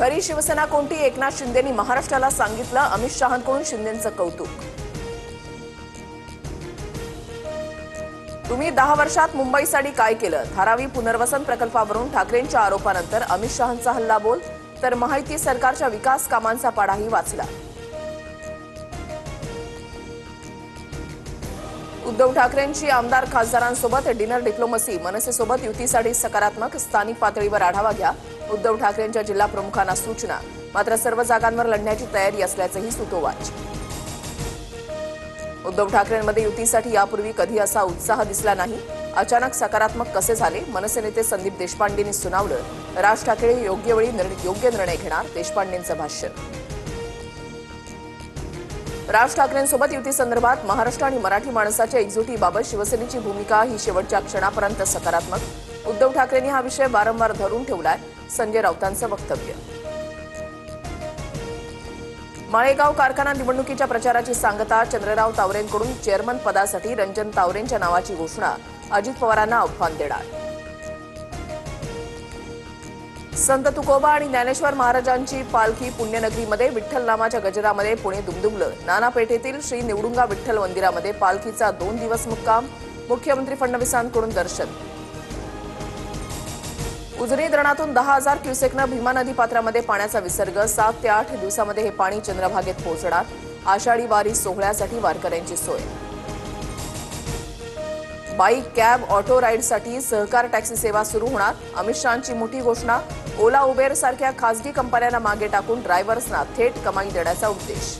खरी शिवसेना कोणती? एकनाथ शिंदेंनी महाराष्ट्राला सांगितलं. अमित शहांकडून शिंदेंचं कौतुक. तुम्ही 10 वर्षात मुंबईसाठी काय केलं? धारावी पुनर्वसन प्रकल्पावरून ठाकरेंच्या आरोपानंतर अमित शहांचा हल्लाबोल. तर महायुती सरकारच्या विकास कामांचा पाढाही वाचला. उद्धव ठाकरेंची आमदार खासदारांसोबत डिनर डिप्लोमसी. मनसेसोबत युतीसाठी सकारात्मक. स्थानिक पातळीवर आढावा घ्या. उद्धव ठाकरेंच्या जिल्हा प्रमुखांना सूचना. मात्र सर्व जागांवर लढण्याची तयारी असल्याचंही सुतोवाच. उद्धव ठाकरेंमध्ये युतीसाठी यापूर्वी कधी असा उत्साह दिसला नाही. अचानक सकारात्मक कसे झाले? मनसे नेते संदीप देशपांडेंनी सुनावलं. राज ठाकरे योग्य वेळी योग्य निर्णय घेणार. देशपांडेंचं भाष्य. राज ठाकरेंसोबत युतीसंदर्भात महाराष्ट्र आणि मराठी माणसाच्या एकजुटीबाबत शिवसेनेची भूमिका ही शेवटच्या क्षणापर्यंत सकारात्मक. उद्धव ठाकरेंनी हा विषय वारंवार धरून ठेवलाय. संजय राऊतांचं वक्तव्य. माळेगाव कारखाना निवडणुकीच्या प्रचाराची सांगता. चंद्रराव तावरेंकडून चेअरमन पदासाठी रंजन तावरेंच्या नावाची घोषणा. अजित पवारांना आव्हान देणार. संत तुकोबा आणि ज्ञानेश्वर महाराजांची पालखी पुण्यनगरीमध्ये. विठ्ठल नामाच्या गजरामध्ये पुणे दुमदुमलं. नानापेठेतील श्री निवडुंगा विठ्ठल मंदिरामध्ये पालखीचा 2 दिवस मुक्काम. मुख्यमंत्री फडणवीसांकडून दर्शन. उजनी धरणातून 10,000 क्युसेकनं भीमा नदी पात्रामध्ये पाण्याचा विसर्ग. 7 ते 8 दिवसामध्ये हे पाणी चंद्रभागेत पोहोचणार. आषाढी वारी सोहळ्यासाठी वारकऱ्यांची सोय. बाईक, कॅब, ऑटो राईडसाठी सहकार टॅक्सी सेवा सुरू होणार. अमित शहांची मोठी घोषणा. ओला, उबेर सारख्या खासगी कंपन्यांना मागे टाकून ड्रायव्हर्सना थेट कमाई देण्याचा उद्देश.